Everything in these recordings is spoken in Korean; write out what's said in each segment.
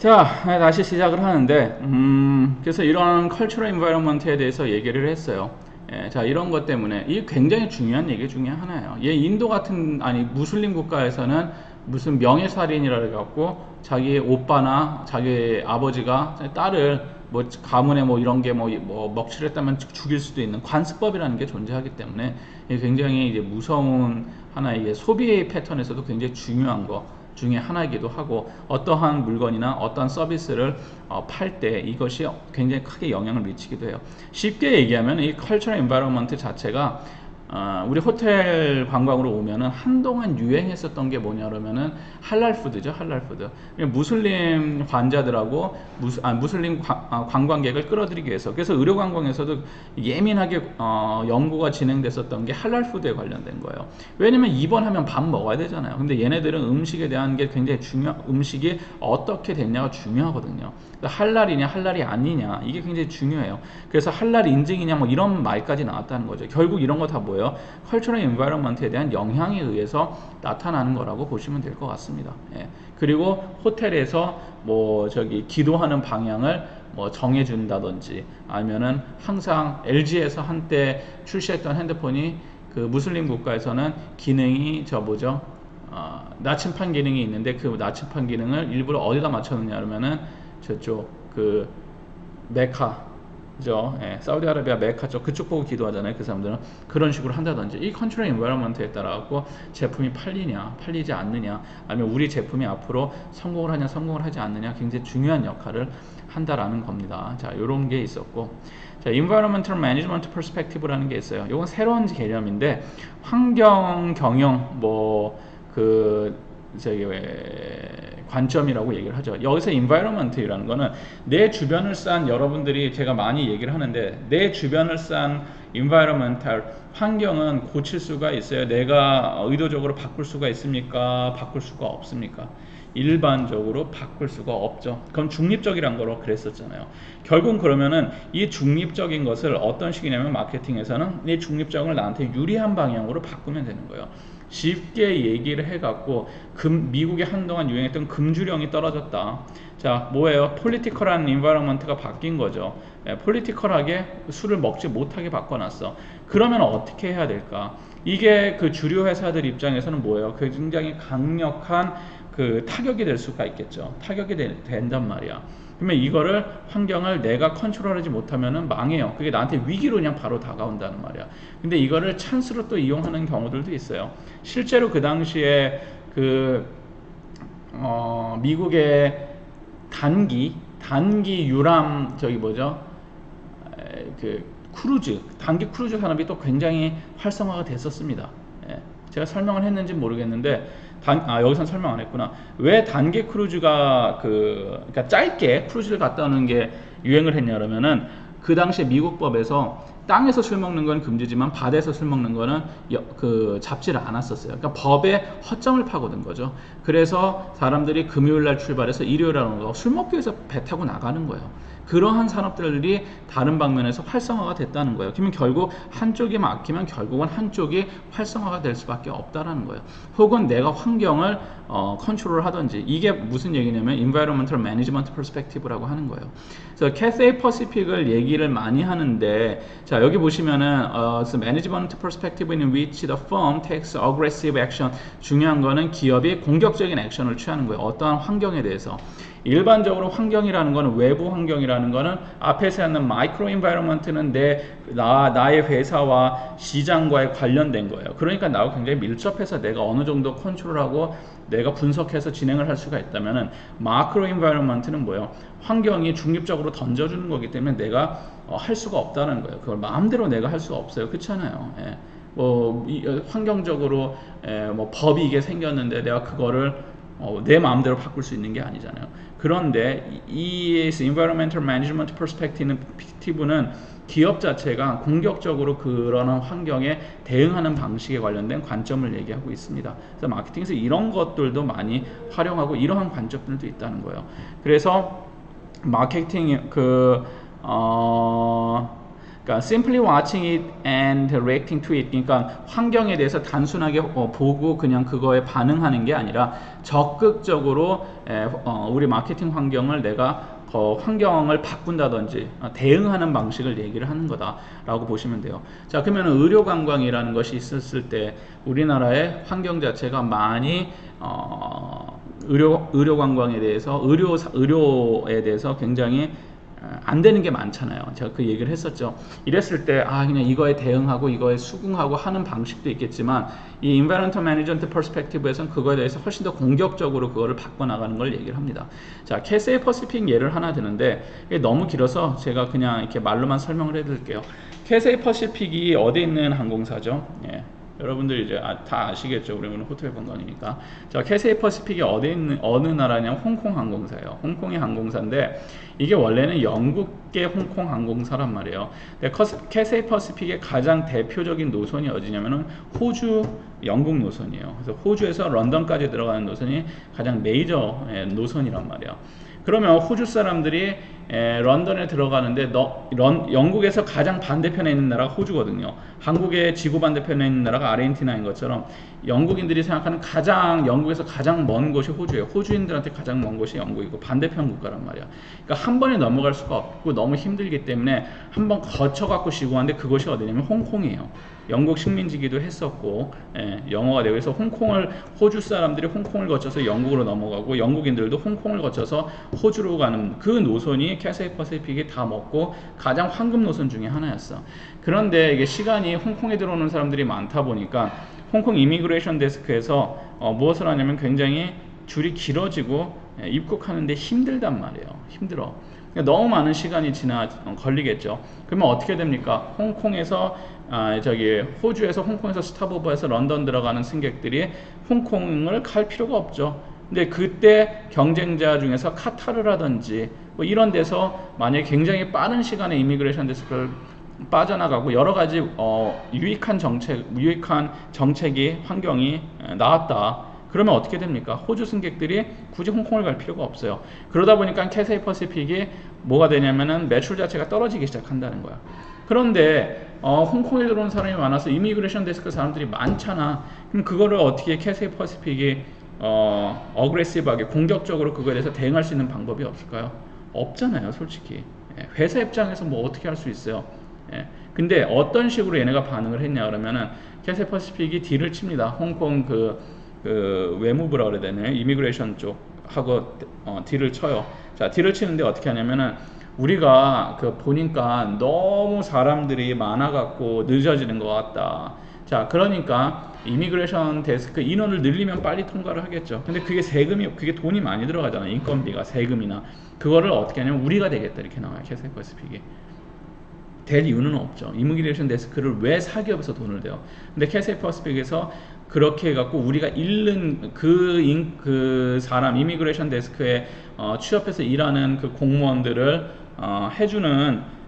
자, 다시 시작을 하는데, 그래서 이런 컬처럴 인바이러먼트에 대해서 얘기를 했어요. 예, 자, 이런 것 때문에, 이 굉장히 중요한 얘기 중에 하나예요. 인도 같은, 아니, 무슬림 국가에서는 무슨 명예살인이라 해갖고, 자기 오빠나 자기 아버지가 딸을 뭐, 가문에 뭐 이런 게 뭐 먹칠했다면 죽일 수도 있는 관습법이라는 게 존재하기 때문에, 이게 굉장히 이제 무서운 하나의 소비 패턴에서도 굉장히 중요한 거. 중에 하나이기도 하고 어떠한 물건이나 어떠한 서비스를 팔 때 이것이 굉장히 크게 영향을 미치기도 해요. 쉽게 얘기하면 이 컬처럴 인바이러먼트 자체가 우리 호텔 관광으로 오면은 한동안 유행했었던 게 뭐냐 그러면은 할랄 푸드죠. 할랄 푸드. 무슬림 환자들하고 무슬림 관광객을 끌어들이기 위해서, 그래서 의료 관광에서도 예민하게 연구가 진행됐었던 게 할랄 푸드에 관련된 거예요. 왜냐면 입원하면 밥 먹어야 되잖아요. 근데 얘네들은 음식에 대한 게 굉장히 음식이 어떻게 됐냐가 중요하거든요. 할랄이냐 할랄이 아니냐 이게 굉장히 중요해요. 그래서 할랄 인증이냐 뭐 이런 말까지 나왔다는 거죠. 결국 이런 거 다 뭐예요? 컬처럴 인바이러먼트에 대한 영향에 의해서 나타나는 거라고 보시면 될 것 같습니다. 예. 그리고 호텔에서 뭐 기도하는 방향을 뭐 정해준다든지, 아니면은 항상 LG에서 한때 출시했던 핸드폰이 그 무슬림 국가에서는 기능이 나침판 기능이 있는데, 그 나침판 기능을 일부러 어디다 맞춰놓냐 그러면은 저쪽 그 메카죠. 예, 사우디아라비아 메카 쪽 그쪽 보고 기도하잖아요. 그 사람들은 그런 식으로 한다든지, 이 컨트롤 인바이러먼트에 따라 갖고 제품이 팔리냐 팔리지 않느냐, 아니면 우리 제품이 앞으로 성공을 하냐 성공을 하지 않느냐 굉장히 중요한 역할을 한다라는 겁니다. 자, 요런 게 있었고, 자, Environmental Management Perspective라는 게 있어요. 이건 새로운 개념인데, 환경 경영 관점이라고 얘기를 하죠. 여기서 environment이라는 거는 내 주변을 싼, 여러분들이 제가 많이 얘기를 하는데, 내 주변을 싼 environmental 환경은 고칠 수가 있어요. 내가 의도적으로 바꿀 수가 있습니까? 바꿀 수가 없습니까? 일반적으로 바꿀 수가 없죠. 그럼 중립적이란 거로 그랬었잖아요. 결국 그러면은 이 중립적인 것을 어떤 식이냐면, 마케팅에서는 이 중립적을 나한테 유리한 방향으로 바꾸면 되는 거예요. 쉽게 얘기를 해갖고, 미국에 한동안 유행했던 금주령이 떨어졌다. 자, 뭐예요? 폴리티컬한 인바이러먼트가 바뀐 거죠. 폴리티컬하게 술을 먹지 못하게 바꿔놨어. 그러면 어떻게 해야 될까? 이게 그 주류 회사들 입장에서는 뭐예요? 굉장히 강력한 그 타격이 될 수가 있겠죠. 타격이 된단 말이야. 그러면 이거를, 환경을 내가 컨트롤하지 못하면은 망해요. 그게 나한테 위기로 그냥 바로 다가온다는 말이야. 근데 이거를 찬스로 또 이용하는 경우들도 있어요. 실제로 그 당시에 미국의 단기 유람 단기 크루즈 산업이 또 굉장히 활성화가 됐었습니다. 예. 제가 설명을 했는지 모르겠는데, 여기선 설명 안 했구나. 왜 단기 크루즈가 그러니까 짧게 크루즈를 갔다 오는 게 유행을 했냐 그러면은, 그 당시에 미국법에서 땅에서 술 먹는 건 금지지만 바다에서 술 먹는 거는 잡지를 않았었어요. 그러니까 법에 허점을 파고든 거죠. 그래서 사람들이 금요일 날 출발해서 일요일 날 오는 거, 술 먹기 위해서 배 타고 나가는 거예요. 그러한 산업들이 다른 방면에서 활성화가 됐다는 거예요. 그러면 결국 한쪽이 막히면 결국은 한쪽이 활성화가 될 수밖에 없다라는 거예요. 혹은 내가 환경을 컨트롤을 하든지, 이게 무슨 얘기냐면 Environmental Management Perspective라고 하는 거예요. 그래서 Cathay Pacific을 얘기를 많이 하는데, 자, 여기 보시면은 Management Perspective in which the firm takes aggressive action. 중요한 거는 기업이 공격적인 액션을 취하는 거예요. 어떠한 환경에 대해서. 일반적으로 환경이라는 거는, 외부 환경이라는 거는 앞에서 하는 마이크로 인바이러먼트는 나의 회사와 시장과의 관련된 거예요. 그러니까 나하고 굉장히 밀접해서 내가 어느 정도 컨트롤하고 내가 분석해서 진행을 할 수가 있다면은, 마크로 인바이러먼트는 뭐예요? 환경이 중립적으로 던져주는 거기 때문에 내가 할 수가 없다는 거예요. 그걸 마음대로 내가 할 수가 없어요. 그렇잖아요. 예. 환경적으로 법이 이게 생겼는데 내가 그거를 내 마음대로 바꿀 수 있는 게 아니잖아요. 그런데 이 Environmental Management Perspective는 기업 자체가 공격적으로 그런 환경에 대응하는 방식에 관련된 관점을 얘기하고 있습니다. 그래서 마케팅에서 이런 것들도 많이 활용하고 이러한 관점들도 있다는 거예요. 그래서 마케팅 그러니까 simply watching it and reacting to it. 그러니까 환경에 대해서 단순하게 보고 그냥 그거에 반응하는 게 아니라 적극적으로 우리 마케팅 환경을 내가 환경을 바꾼다든지 대응하는 방식을 얘기를 하는 거다라고 보시면 돼요. 자, 그러면 의료관광이라는 것이 있었을 때 우리나라의 환경 자체가 많이 의료관광에 대해서 의료에 대해서 굉장히 안 되는 게 많잖아요. 제가 그 얘기를 했었죠. 이랬을 때 그냥 이거에 대응하고 이거에 수긍하고 하는 방식도 있겠지만 이 Environmental Management Perspective에서는 그거에 대해서 훨씬 더 공격적으로 그거를 바꿔나가는 걸 얘기를 합니다. 자, 캐세이 퍼시픽 예를 하나 드는데 이게 너무 길어서 제가 그냥 이렇게 말로만 설명을 해드릴게요. 캐세이 퍼시픽이 어디 있는 항공사죠? 예. 여러분들 이제 다 아시겠죠. 우리는 호텔 관광이니까. 자, 캐세이 퍼시픽이 어디 있는 어느 나라냐면 홍콩 항공사예요. 홍콩의 항공사인데 이게 원래는 영국계 홍콩 항공사란 말이에요. 근데 캐세이 퍼시픽의 가장 대표적인 노선이 어디냐면은 호주, 영국 노선이에요. 그래서 호주에서 런던까지 들어가는 노선이 가장 메이저 노선이란 말이에요. 그러면 호주 사람들이 런던에 들어가는데 영국에서 가장 반대편에 있는 나라가 호주거든요. 한국의 지구 반대편에 있는 나라가 아르헨티나인 것처럼 영국인들이 생각하는 영국에서 가장 먼 곳이 호주예요. 호주인들한테 가장 먼 곳이 영국이고 반대편 국가란 말이야. 그러니까 한 번에 넘어갈 수가 없고 너무 힘들기 때문에 한 번 거쳐갖고 시구하는데 그것이 어디냐면 홍콩이에요. 영국 식민지기도 했었고 영어가 되고 해서 호주 사람들이 홍콩을 거쳐서 영국으로 넘어가고 영국인들도 홍콩을 거쳐서 호주로 가는 그 노선이 캐세이 퍼시픽이 다 먹고 가장 황금 노선 중에 하나였어. 그런데 이게 시간이 홍콩에 들어오는 사람들이 많다 보니까 홍콩 이미그레이션 데스크에서 무엇을 하냐면 굉장히 줄이 길어지고 입국하는데 힘들단 말이에요. 힘들어. 그러니까 너무 많은 시간이 걸리겠죠. 그러면 어떻게 됩니까? 호주에서 홍콩에서 스탑오버해서 런던 들어가는 승객들이 홍콩을 갈 필요가 없죠. 근데 그때 경쟁자 중에서 카타르라든지 뭐 이런 데서 만약에 굉장히 빠른 시간에 이미그레이션 데스크를 빠져나가고 여러 가지 유익한 정책이 환경이 나왔다. 그러면 어떻게 됩니까? 호주 승객들이 굳이 홍콩을 갈 필요가 없어요. 그러다 보니까 캐세이 퍼시픽이 뭐가 되냐면은 매출 자체가 떨어지기 시작한다는 거야. 그런데 홍콩에 들어온 사람이 많아서 이미그레이션 데스크 사람들이 많잖아. 그럼 그거를 어떻게 캐세이 퍼시픽이 어그레시브하게 공격적으로 그거에 대해서 대응할 수 있는 방법이 없을까요? 없잖아요, 솔직히. 회사 입장에서 뭐 어떻게 할 수 있어요? 근데 어떤 식으로 얘네가 반응을 했냐 그러면은 캐세이 퍼시픽이 딜을 칩니다. 홍콩 외무부라 그래야 되나요? 이미그레이션 쪽하고 딜을 쳐요. 자, 딜을 치는데 어떻게 하냐면은 우리가 보니까 너무 사람들이 많아갖고 늦어지는 것 같다. 자, 그러니까 이미그레이션 데스크 인원을 늘리면 빨리 통과를 하겠죠. 근데 그게 돈이 많이 들어가잖아. 인건비가, 세금이나. 그거를 어떻게 하냐면 우리가 되겠다. 이렇게 나와요. 캐세이 퍼시픽이. 될 이유는 없죠. 이미그레이션 데스크를 왜 사기업에서 돈을 대요? 근데 캐세이 퍼시픽에서 그렇게 해갖고 우리가 잃는 그 사람 이미그레이션 데스크에 취업해서 일하는 그 공무원들을 해주는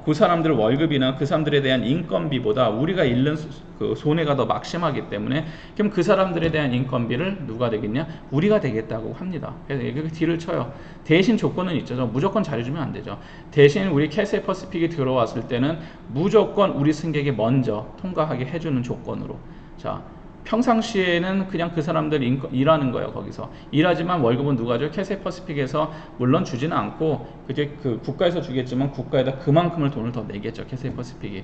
그 사람들 월급이나 그 사람들에 대한 인건비보다 우리가 잃는 그 손해가 더 막심하기 때문에 그럼 그 사람들에 대한 인건비를 누가 되겠냐? 우리가 되겠다고 합니다. 그래서 이렇게 딜을 쳐요. 대신 조건은 있죠. 무조건 잘해주면 안 되죠. 대신 우리 캐세이 퍼시픽이 들어왔을 때는 무조건 우리 승객이 먼저 통과하게 해주는 조건으로. 자, 평상시에는 그냥 그 사람들 일하는 거예요. 거기서 일하지만 월급은 누가 줘? 캐세이 퍼시픽에서 물론 주지는 않고 그게 그 국가에서 주겠지만 국가에다 그만큼을 돈을 더 내겠죠. 캐세이 퍼시픽이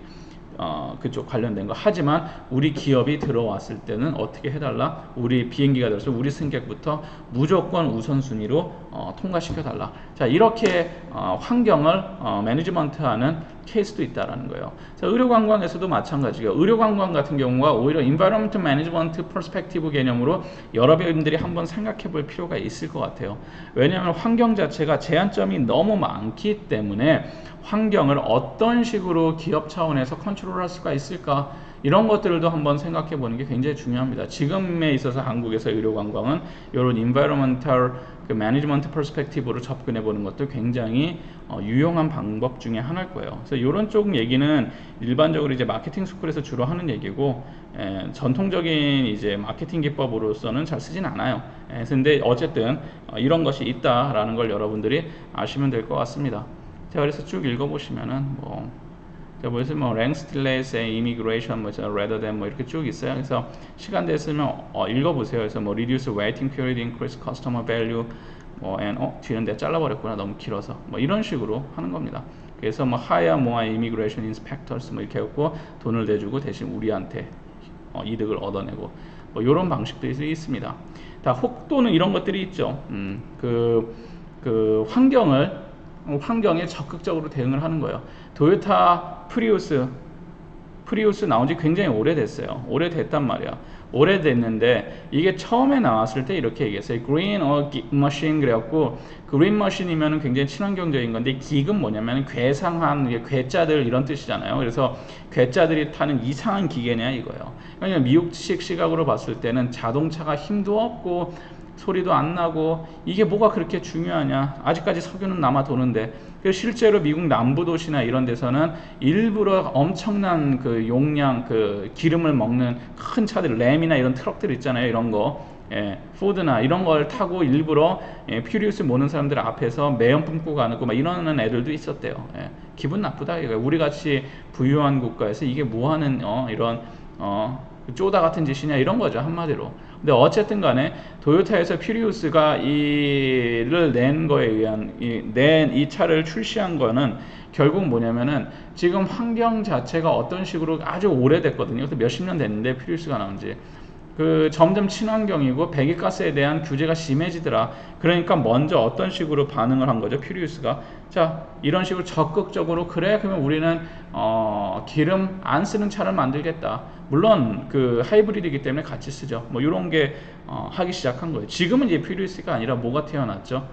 그쪽 관련된 거. 하지만 우리 기업이 들어왔을 때는 어떻게 해달라? 우리 비행기가 들어서 우리 승객부터 무조건 우선순위로 통과시켜 달라. 자, 이렇게 환경을 매니지먼트하는 케이스도 있다라는 거예요. 자, 의료관광에서도 마찬가지예요. 의료관광 같은 경우가 오히려 Environmental Management Perspective 개념으로 여러분들이 한번 생각해 볼 필요가 있을 것 같아요. 왜냐하면 환경 자체가 제한점이 너무 많기 때문에 환경을 어떤 식으로 기업 차원에서 컨트롤할 수가 있을까? 이런 것들도 한번 생각해 보는 게 굉장히 중요합니다. 지금에 있어서 한국에서 의료관광은 이런 Environmental Management Perspective로 접근해 보는 것도 굉장히 유용한 방법 중에 하나일 거예요. 그래서 이런 쪽 얘기는 일반적으로 이제 마케팅 스쿨에서 주로 하는 얘기고 전통적인 이제 마케팅 기법으로서는 잘 쓰진 않아요. 근데 어쨌든 이런 것이 있다라는 걸 여러분들이 아시면 될 것 같습니다. 자, 그래서 쭉 읽어보시면은 보시면 뭐 ranks delays and immigration 뭐 rather than 뭐 이렇게 쭉 있어요. 그래서 시간 됐으면 읽어보세요. 그래서 뭐 reduce waiting period, increase customer value 뭐 and 뒤는 내가 잘라버렸구나 너무 길어서 뭐 이런 식으로 하는 겁니다. 그래서 뭐 hire more immigration inspectors 뭐 이렇게 해갖고 돈을 대주고 대신 우리한테 이득을 얻어내고 뭐 이런 방식들이 있습니다. 다 혹도는 이런 것들이 있죠. 그 환경에 적극적으로 대응을 하는 거예요. 도요타 프리우스 나온 지 굉장히 오래됐어요. 오래됐단 말이야. 오래됐는데 이게 처음에 나왔을 때 이렇게 얘기했어요. green machine 그래갖고 green machine이면 굉장히 친환경적인 건데 기금 뭐냐면 괴상한 괴짜들 이런 뜻이잖아요. 그래서 괴짜들이 타는 이상한 기계냐 이거예요. 그러니까 미국식 시각으로 봤을 때는 자동차가 힘도 없고 소리도 안 나고 이게 뭐가 그렇게 중요하냐, 아직까지 석유는 남아 도는데. 그래서 실제로 미국 남부 도시나 이런 데서는 일부러 엄청난 그 용량 그 기름을 먹는 큰 차들, 램이나 이런 트럭들 있잖아요. 이런 거 포드나 이런 걸 타고 일부러 퓨리우스 모는 사람들 앞에서 매연 뿜고 가는 거 막 이러는 애들도 있었대요. 기분 나쁘다 이거. 우리 같이 부유한 국가에서 이게 뭐하는 이런 쪼다 같은 짓이냐 이런 거죠, 한마디로. 근데 어쨌든 간에 도요타에서 퓨리우스가 이를 낸 거에 의한 이 차를 출시한 거는 결국 뭐냐면은 지금 환경 자체가 어떤 식으로 아주 오래됐거든요. 그래서 몇십 년 됐는데 퓨리우스가 나온지 점점 친환경이고 배기가스에 대한 규제가 심해지더라. 그러니까 먼저 어떤 식으로 반응을 한 거죠, 퓨리우스가. 자, 이런 식으로 적극적으로 그래 그러면 우리는 기름 안 쓰는 차를 만들겠다. 물론 그 하이브리드이기 때문에 같이 쓰죠. 뭐 이런 게 하기 시작한 거예요. 지금은 이제 퓨리우스가 아니라 뭐가 태어났죠?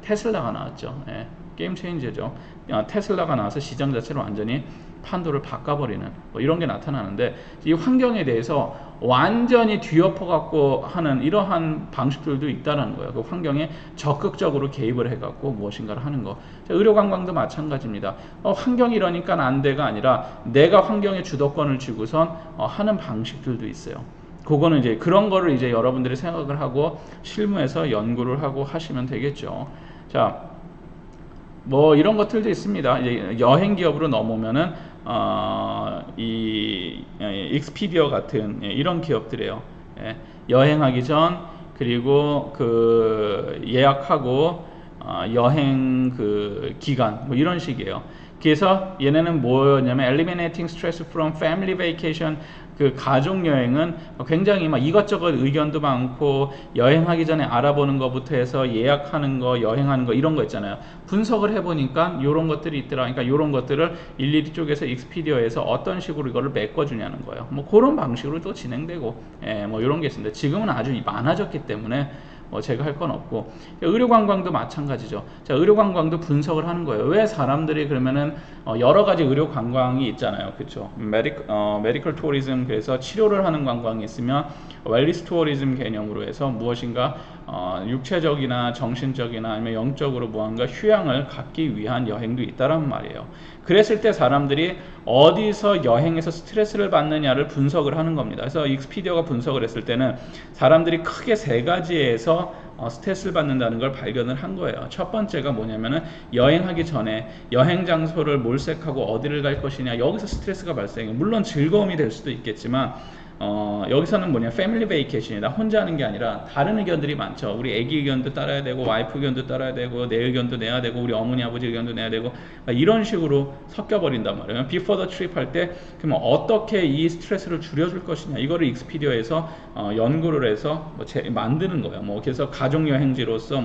테슬라가 나왔죠. 게임 체인저죠. 테슬라가 나와서 시장 자체를 완전히 판도를 바꿔버리는 뭐 이런 게 나타나는데, 이 환경에 대해서 완전히 뒤엎어 갖고 하는 이러한 방식들도 있다는 거예요. 그 환경에 적극적으로 개입을 해 갖고 무엇인가를 하는 거. 의료관광도 마찬가지입니다. 환경이 이러니까 안 돼가 아니라 내가 환경의 주도권을 쥐고선 하는 방식들도 있어요. 그거는 이제 그런 거를 이제 여러분들이 생각을 하고 실무에서 연구를 하고 하시면 되겠죠. 자, 뭐 이런 것들도 있습니다. 이제 여행 기업으로 넘어오면은 이 익스피디어 같은 이런 기업들이에요. 여행하기 전 그리고 그 예약하고 여행 그 기간 뭐 이런 식이에요. 그래서 얘네는 뭐냐면 eliminating stress from family vacation, 그 가족 여행은 굉장히 막 이것저것 의견도 많고 여행하기 전에 알아보는 것부터 해서 예약하는 거, 여행하는 거 이런 거 있잖아요. 분석을 해보니까 이런 것들이 있더라. 그러니까 이런 것들을 일일이 쪽에서 익스피디어에서 어떤 식으로 이거를 메꿔주냐는 거예요. 뭐 그런 방식으로 또 진행되고 뭐 이런 게 있습니다. 지금은 아주 많아졌기 때문에 제가 할 건 없고, 의료관광도 마찬가지죠. 자, 의료관광도 분석을 하는 거예요. 왜 사람들이 그러면은 여러 가지 의료관광이 있잖아요, 그렇죠? 메디컬 투어리즘, 그래서 치료를 하는 관광이 있으면 웰리스 투어리즘 개념으로 해서 무엇인가 육체적이나 정신적이나 아니면 영적으로 무언가 휴양을 갖기 위한 여행도 있다란 말이에요. 그랬을 때 사람들이 어디서 여행에서 스트레스를 받느냐를 분석을 하는 겁니다. 그래서 익스피디어가 분석을 했을 때는 사람들이 크게 세 가지에서 스트레스를 받는다는 걸 발견을 한 거예요. 첫 번째가 뭐냐면은 여행하기 전에 여행 장소를 몰색하고 어디를 갈 것이냐, 여기서 스트레스가 발생해요. 물론 즐거움이 될 수도 있겠지만 여기서는 뭐냐, 패밀리 베이케이션이다. 혼자 하는 게 아니라 다른 의견들이 많죠. 우리 애기 의견도 따라야 되고, 와이프 의견도 따라야 되고, 내 의견도 내야 되고, 우리 어머니 아버지 의견도 내야 되고, 이런 식으로 섞여 버린단 말이에요. 비포 더 트립 할 때 그러면 어떻게 이 스트레스를 줄여줄 것이냐, 이거를 익스피디어에서 연구를 해서 만드는 거예요. 그래서 가족 여행지로서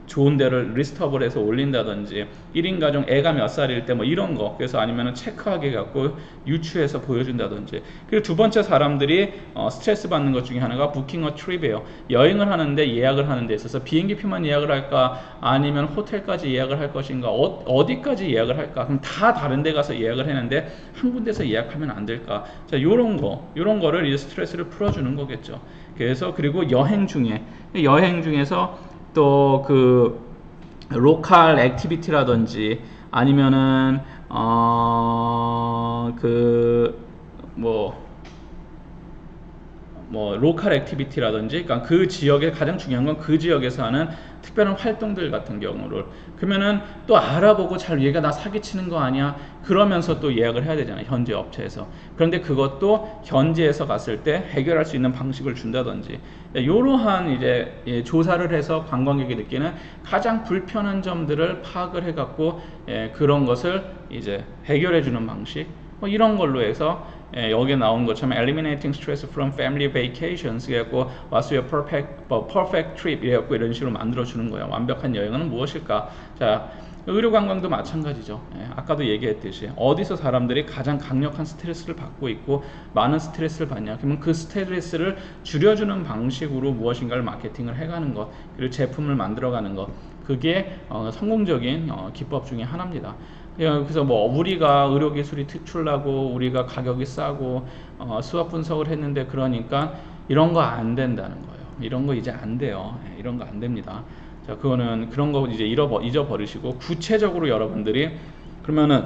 좋은 데를 리스트업을 해서 올린다든지, 1인 가정 애가 몇 살일 때 이런 거, 그래서 아니면은 체크하게 갖고 유추해서 보여준다든지. 그리고 두 번째, 사람들이 스트레스 받는 것 중에 하나가 부킹 어 트립이에요. 여행을 하는데 예약을 하는 데 있어서 비행기표만 예약을 할까, 아니면 호텔까지 예약을 할 것인가, 어디까지 예약을 할까. 그럼 다 다른 데 가서 예약을 했는데 한 군데서 예약하면 안 될까. 자, 요런 거를 이제 스트레스를 풀어주는 거겠죠. 그래서 그리고 여행 중에서 또 그 로컬 액티비티라든지 아니면은 뭐 로컬 액티비티라든지, 그러니까 그 지역에 가장 중요한 건 그 지역에서 하는 특별한 활동들 같은 경우를 그러면은 또 알아보고 잘 얘가 나 사기치는 거 아니야 그러면서 또 예약을 해야 되잖아요, 현지 업체에서. 그런데 그것도 현지에서 갔을 때 해결할 수 있는 방식을 준다든지 이러한 이제 조사를 해서 관광객이 느끼는 가장 불편한 점들을 파악을 해갖고 그런 것을 이제 해결해 주는 방식, 뭐 이런 걸로 해서 여기에 나온 것처럼 eliminating stress from family vacations 그래갖고 what's your perfect trip 이래갖고 이런 식으로 만들어 주는 거예요. 완벽한 여행은 무엇일까? 자, 의료관광도 마찬가지죠. 아까도 얘기했듯이 어디서 사람들이 가장 강력한 스트레스를 받고 있고 많은 스트레스를 받냐, 그러면 그 스트레스를 줄여주는 방식으로 무엇인가를 마케팅을 해가는 것, 그리고 제품을 만들어가는 것, 그게 성공적인 기법 중에 하나입니다. 그래서 뭐 우리가 의료기술이 특출나고 우리가 가격이 싸고 수학 분석을 했는데 그러니까 이런 거 안 된다는 거예요. 이런 거 이제 안 돼요. 이런 거 안 됩니다. 자, 그거는 그런 거 이제 잊어버리시고 구체적으로 여러분들이 그러면은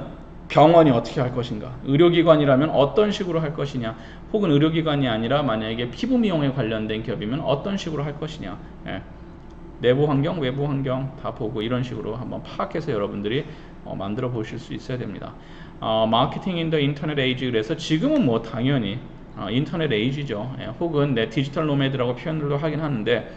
병원이 어떻게 할 것인가, 의료기관이라면 어떤 식으로 할 것이냐, 혹은 의료기관이 아니라 만약에 피부 미용에 관련된 기업이면 어떤 식으로 할 것이냐, 내부 환경, 외부 환경 다 보고 이런 식으로 한번 파악해서 여러분들이 만들어 보실 수 있어야 됩니다. 마케팅 인 더 인터넷 에이지, 그래서 지금은 뭐 당연히 인터넷 에이지죠. 혹은 디지털 노매드라고 표현들도 하긴 하는데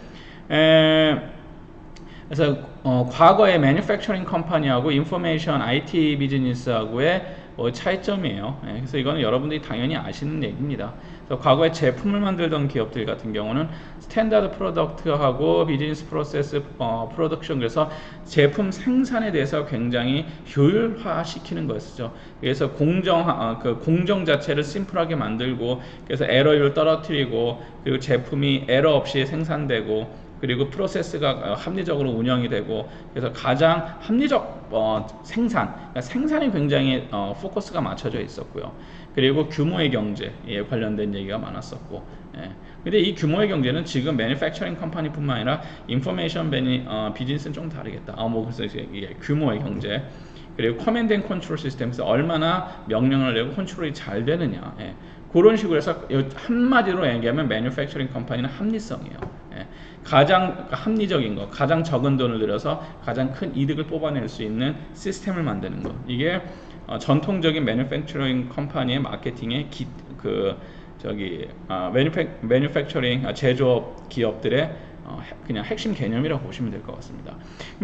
그래서 과거의 매니팩처링 컴퍼니하고 인포메이션 IT 비즈니스하고의 차이점이에요. 그래서 이거는 여러분들이 당연히 아시는 얘기입니다. 그래서 과거에 제품을 만들던 기업들 같은 경우는 스탠다드 프로덕트하고 비즈니스 프로세스 프로덕션, 그래서 제품 생산에 대해서 굉장히 효율화시키는 거였죠. 그래서 공정 자체를 심플하게 만들고, 그래서 에러율 떨어뜨리고, 그리고 제품이 에러 없이 생산되고, 그리고 프로세스가 합리적으로 운영이 되고, 그래서 가장 합리적 그러니까 생산이 굉장히 포커스가 맞춰져 있었고요. 그리고 규모의 경제에 관련된 얘기가 많았었고, 근데 이 규모의 경제는 지금 매니팩처링 컴퍼니뿐만 아니라 인포메이션 비즈니스는 좀 다르겠다. 그래서 이게 규모의 경제, 그리고 커맨드 앤 컨트롤 시스템에서 얼마나 명령을 내고 컨트롤이 잘 되느냐, 그런 식으로 해서 한마디로 얘기하면 매니팩처링 컴퍼니는 합리성이에요. 가장 합리적인 거, 가장 적은 돈을 들여서 가장 큰 이득을 뽑아낼 수 있는 시스템을 만드는 거, 이게 전통적인 매니팩처링 컴퍼니의 마케팅의 매니팩처링 제조업 기업들의 그냥 핵심 개념이라고 보시면 될 것 같습니다.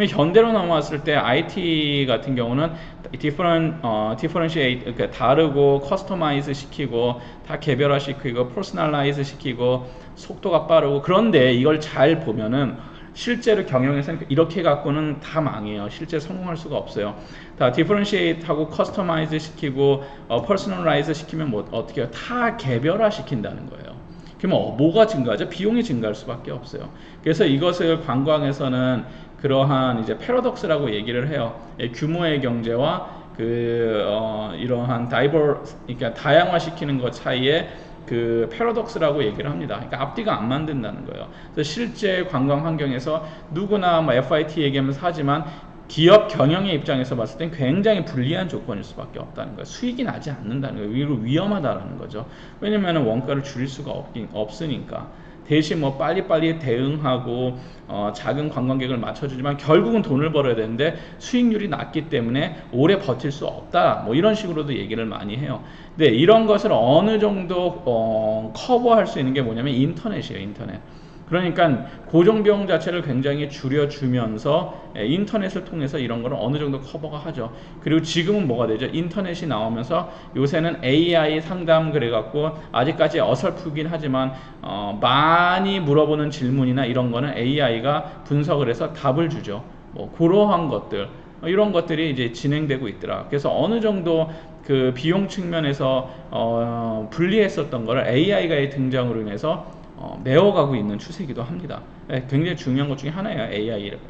현대로 넘어왔을 때 IT 같은 경우는 디퍼런시에이트, 그러니까 다르고 커스터마이즈 시키고 다 개별화 시키고 퍼스널라이즈 시키고 속도가 빠르고, 그런데 이걸 잘 보면은 실제로 경영에서는 이렇게 갖고는 다 망해요. 실제 성공할 수가 없어요. 다 디퍼런시에이트하고 커스터마이즈 시키고 퍼스널라이즈 시키면 뭐 어떻게 해요? 다 개별화 시킨다는 거예요. 그러면 뭐가 증가하죠? 비용이 증가할 수밖에 없어요. 그래서 이것을 관광에서는 그러한 이제 패러독스라고 얘기를 해요. 규모의 경제와 이러한 그러니까 다양화시키는 것 사이에 패러독스라고 얘기를 합니다. 그러니까 앞뒤가 안 맞는다는 거예요. 그래서 실제 관광 환경에서 누구나 뭐 FIT 얘기하면서 하지만 기업 경영의 입장에서 봤을 땐 굉장히 불리한 조건일 수밖에 없다는 거예요. 수익이 나지 않는다는 거예요. 위험하다라는 거죠. 왜냐면 원가를 줄일 수가 없으니까. 대신 뭐 빨리빨리 대응하고 작은 관광객을 맞춰주지만 결국은 돈을 벌어야 되는데 수익률이 낮기 때문에 오래 버틸 수 없다, 뭐 이런 식으로도 얘기를 많이 해요. 근데 이런 것을 어느 정도 커버할 수 있는 게 뭐냐면 인터넷이에요. 인터넷. 그러니까 고정비용 자체를 굉장히 줄여주면서 인터넷을 통해서 이런 거를 어느 정도 커버가 하죠. 그리고 지금은 뭐가 되죠? 인터넷이 나오면서 요새는 AI 상담 그래갖고 아직까지 어설프긴 하지만 많이 물어보는 질문이나 이런 거는 AI가 분석을 해서 답을 주죠. 뭐 그러한 것들, 이런 것들이 이제 진행되고 있더라. 그래서 어느 정도 비용 측면에서 불리했었던 거를 AI가의 등장으로 인해서 메워가고 있는 추세이기도 합니다. 굉장히 중요한 것 중에 하나예요.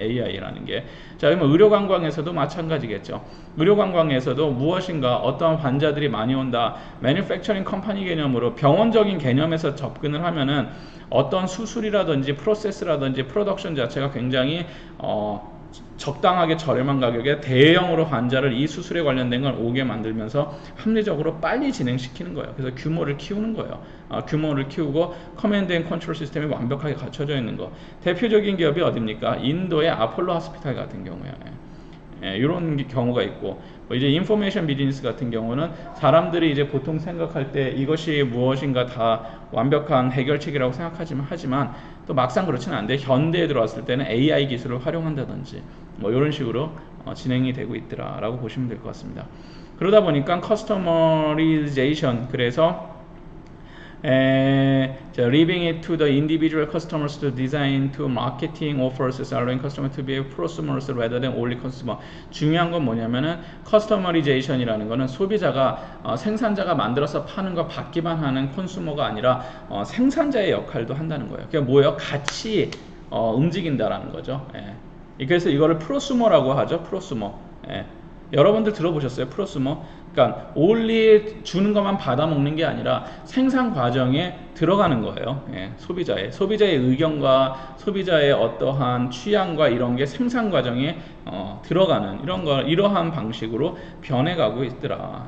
AI라는 게. 자, 그러면 의료관광에서도 마찬가지겠죠. 의료관광에서도 무엇인가 어떤 환자들이 많이 온다, 매니팩처링 컴퍼니 개념으로 병원적인 개념에서 접근을 하면은 어떤 수술이라든지 프로세스라든지 프로덕션 자체가 굉장히 적당하게 저렴한 가격에 대형으로 환자를 이 수술에 관련된 걸 오게 만들면서 합리적으로 빨리 진행시키는 거예요. 그래서 규모를 키우는 거예요. 규모를 키우고 커맨드 앤 컨트롤 시스템이 완벽하게 갖춰져 있는 거. 대표적인 기업이 어디입니까? 인도의 아폴로 하스피탈 같은 경우에 이런 경우가 있고, 뭐 이제 인포메이션 비즈니스 같은 경우는 사람들이 이제 보통 생각할 때 이것이 무엇인가 다 완벽한 해결책이라고 하지만 또 막상 그렇지는 않은데, 현대에 들어왔을 때는 AI 기술을 활용한다든지 뭐 이런 식으로 진행이 되고 있더라라고 보시면 될 것 같습니다. 그러다 보니까 커스터머리제이션, 그래서 leaving it to the individual customers to design to marketing offers, allowing customer to be prosumers rather than only consumer. 중요한 건 뭐냐면은 커스터머리제이션이라는 거는 소비자가 생산자가 만들어서 파는 거 받기만 하는 콘수머가 아니라 생산자의 역할도 한다는 거예요. 그게 뭐예요? 같이 움직인다라는 거죠. 그래서 이거를 프로수머라고 하죠. 프로수머. 여러분들 들어보셨어요? 프로수머? 그러니까 올리 주는 것만 받아 먹는 게 아니라 생산 과정에 들어가는 거예요. 소비자의 의견과 소비자의 어떠한 취향과 이런 게 생산 과정에 들어가는 이러한 방식으로 변해가고 있더라.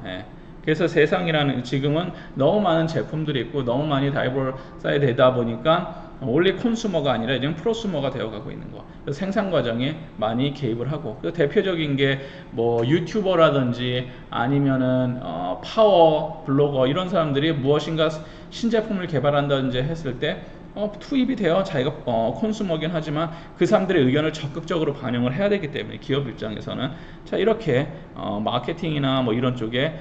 그래서 세상이라는, 지금은 너무 많은 제품들이 있고 너무 많이 다이버사이 되다 보니까 원래 콘수머가 아니라 이제 프로수머가 되어가고 있는 거. 그래서 생산 과정에 많이 개입을 하고, 그 대표적인 게 뭐 유튜버라든지 아니면은 파워 블로거, 이런 사람들이 무엇인가 신제품을 개발한다든지 했을 때 투입이 되어 자기가 콘수머긴 하지만 그 사람들의 의견을 적극적으로 반영을 해야 되기 때문에 기업 입장에서는 자, 이렇게 마케팅이나 뭐 이런 쪽에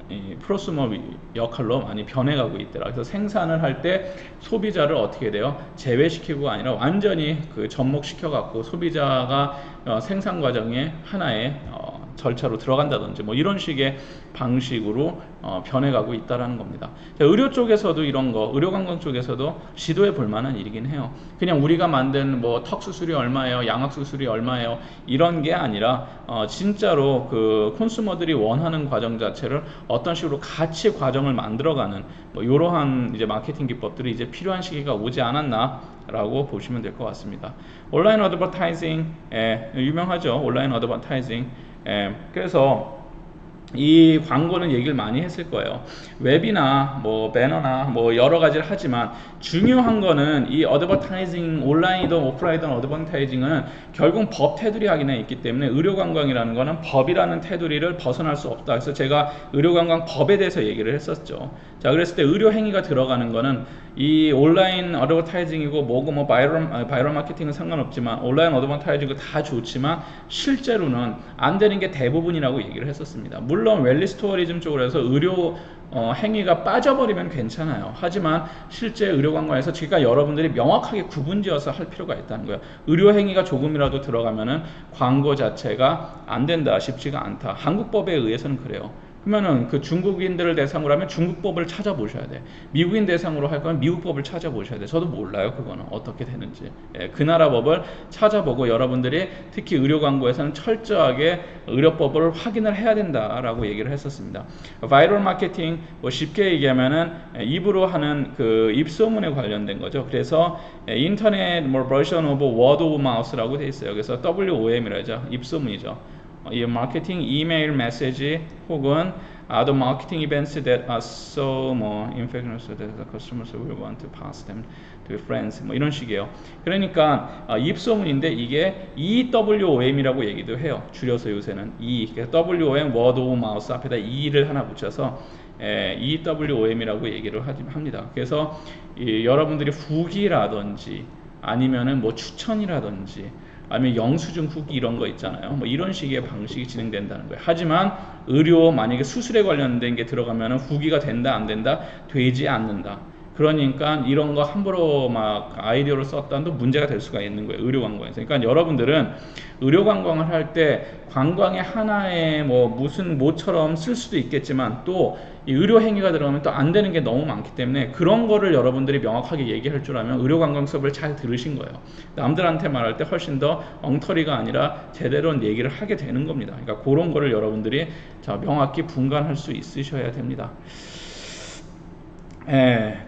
이 프로수머 역할로 많이 변해가고 있더라. 그래서 생산을 할 때 소비자를 어떻게 돼요? 제외시키고가 아니라 완전히 그 접목시켜 갖고 소비자가 생산 과정에 하나의 절차로 들어간다든지 뭐 이런 식의 방식으로 변해가고 있다라는 겁니다. 의료 쪽에서도 이런 거, 의료관광 쪽에서도 시도해 볼 만한 일이긴 해요. 그냥 우리가 만든 뭐 턱 수술이 얼마예요, 양악 수술이 얼마예요, 이런 게 아니라 진짜로 그 콘수머들이 원하는 과정 자체를 어떤 식으로 같이 과정을 만들어가는 뭐 이러한 이제 마케팅 기법들이 이제 필요한 시기가 오지 않았나라고 보시면 될 것 같습니다. 온라인 어드버타이징, 유명하죠. 온라인 어드버타이징. 그래서 이 광고는 얘기를 많이 했을 거예요. 웹이나 뭐 배너나 뭐 여러 가지를 하지만 중요한 거는 이 어드버타이징, 온라인이든 오프라인이든 어드버타이징은 결국 법 테두리 안에 있기 때문에 의료관광이라는 거는 법이라는 테두리를 벗어날 수 없다. 그래서 제가 의료관광 법에 대해서 얘기를 했었죠. 자, 그랬을 때 의료행위가 들어가는 거는 이 온라인 어드버타이징이고 뭐고 뭐 바이럴 마케팅은 상관없지만 온라인 어드버타이징도 다 좋지만 실제로는 안 되는 게 대부분이라고 얘기를 했었습니다. 물론 웰리스 투어리즘 쪽으로 해서 의료 행위가 빠져버리면 괜찮아요. 하지만 실제 의료관광에서 제가 여러분들이 명확하게 구분지어서 할 필요가 있다는 거예요. 의료 행위가 조금이라도 들어가면은 광고 자체가 안 된다, 쉽지가 않다. 한국법에 의해서는 그래요. 그러면은 그 중국인들을 대상으로 하면 중국법을 찾아보셔야 돼. 미국인 대상으로 할 거면 미국법을 찾아보셔야 돼. 저도 몰라요, 그거는 어떻게 되는지. 그 나라 법을 찾아보고 여러분들이 특히 의료 광고에서는 철저하게 의료법을 확인을 해야 된다라고 얘기를 했었습니다. 바이럴 마케팅, 뭐 쉽게 얘기하면은 입으로 하는 그 입소문에 관련된 거죠. 그래서 인터넷 뭐 버전 오브 워드 오브 마우스라고 돼 있어요. 그래서 WOM이라죠. 입소문이죠. 이 마케팅 이메일 메시지 혹은 other marketing events that are so more infectious that the customers will want to pass them to friends, 뭐 이런 식이에요. 그러니까 입소문인데 이게 EWOM이라고 얘기도 해요. 줄여서 요새는 WOM word of mouth 앞에다 E를 하나 붙여서 EWOM이라고 얘기를 합니다. 그래서 여러분들이 후기라든지 아니면은 뭐 추천이라든지 아니면 영수증 후기 이런 거 있잖아요. 뭐 이런 식의 방식이 진행된다는 거예요. 하지만 의료 만약에 수술에 관련된 게 들어가면 후기가 된다 안 된다? 되지 않는다. 그러니까 이런 거 함부로 막 아이디어를 썼다도 문제가 될 수가 있는 거예요. 의료 관광에서. 그러니까 여러분들은 의료 관광을 할 때 관광의 하나의 뭐 무슨 모처럼 쓸 수도 있겠지만 또 이 의료 행위가 들어가면 또 안 되는 게 너무 많기 때문에 그런 거를 여러분들이 명확하게 얘기할 줄 알면 의료 관광 수업을 잘 들으신 거예요. 남들한테 말할 때 훨씬 더 엉터리가 아니라 제대로 얘기를 하게 되는 겁니다. 그러니까 그런 거를 여러분들이 명확히 분간할 수 있으셔야 됩니다.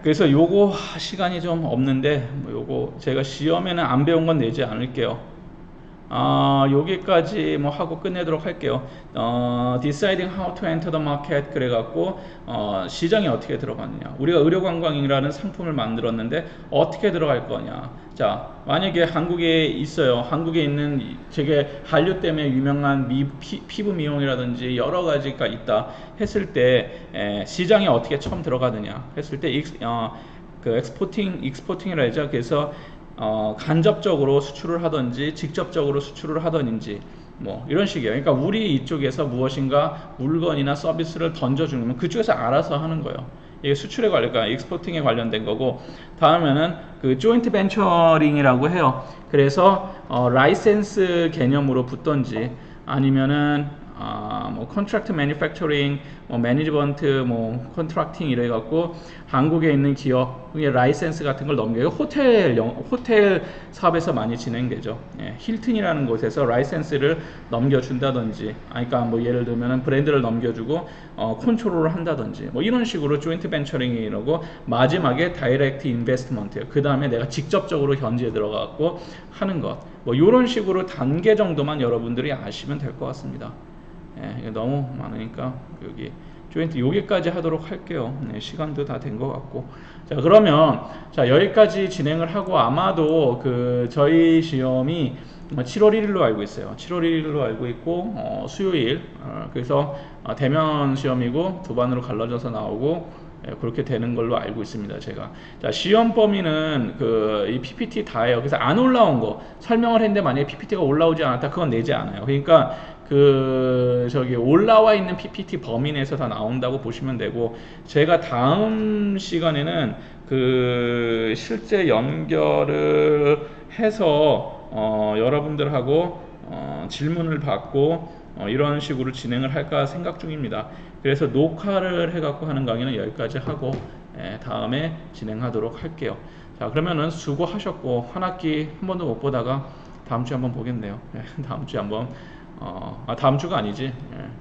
그래서 요거 시간이 좀 없는데 요거 제가 시험에는 안 배운 건 내지 않을게요. 여기까지 뭐 하고 끝내도록 할게요. deciding how to enter the market 그래갖고 시장에 어떻게 들어가느냐. 우리가 의료관광이라는 상품을 만들었는데 어떻게 들어갈 거냐. 자, 만약에 한국에 있어요. 한국에 있는 되게 한류 때문에 유명한 피부 미용이라든지 여러 가지가 있다 했을 때 시장에 어떻게 처음 들어가느냐 했을 때 그 익스포팅이라 하죠. 그래서 간접적으로 수출을 하든지 직접적으로 수출을 하든지 뭐 이런 식이에요. 그러니까 우리 이쪽에서 무엇인가 물건이나 서비스를 던져주면 그쪽에서 알아서 하는 거예요. 이게 수출에 관련된, 익스포팅에 관련된 거고, 다음에는 그 조인트 벤처링이라고 해요. 그래서 라이센스 개념으로 붙던지 아니면은 뭐 컨트랙트 매니팩처링, 뭐 매니지먼트, 뭐 컨트랙팅 이래 갖고 한국에 있는 기업의 라이센스 같은 걸 넘겨요. 호텔 사업에서 많이 진행되죠. 예, 힐튼이라는 곳에서 라이센스를 넘겨준다든지, 그러니까 뭐 예를 들면 브랜드를 넘겨주고 컨트롤을 한다든지, 뭐 이런 식으로 조인트 벤처링이라고 마지막에 다이렉트 인베스트먼트예요. 그 다음에 내가 직접적으로 현지에 들어가고 하는 것, 뭐 이런 식으로 단계 정도만 여러분들이 아시면 될 것 같습니다. 예, 이게 너무 많으니까 여기 조인트 여기까지 하도록 할게요. 네, 시간도 다 된 것 같고. 자, 그러면 자 여기까지 진행을 하고 아마도 그 저희 시험이 7월 1일로 알고 있어요. 7월 1일로 알고 있고 수요일 그래서 대면 시험이고 두 반으로 갈라져서 나오고 그렇게 되는 걸로 알고 있습니다. 제가 자 시험 범위는 이 PPT 다예요. 그래서 안 올라온 거 설명을 했는데 만약에 PPT가 올라오지 않았다 그건 내지 않아요. 그러니까 저기 올라와 있는 PPT 범위 내에서 다 나온다고 보시면 되고, 제가 다음 시간에는 실제 연결을 해서 여러분들하고 질문을 받고 이런 식으로 진행을 할까 생각 중입니다. 그래서 녹화를 해갖고 하는 강의는 여기까지 하고 다음에 진행하도록 할게요. 자, 그러면은 수고하셨고 한 학기 한 번도 못 보다가 다음 주에 한번 보겠네요. 다음 주에 한번 다음 주가 아니지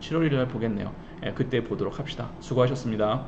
7월 1일 날 보겠네요. 그때 보도록 합시다. 수고하셨습니다.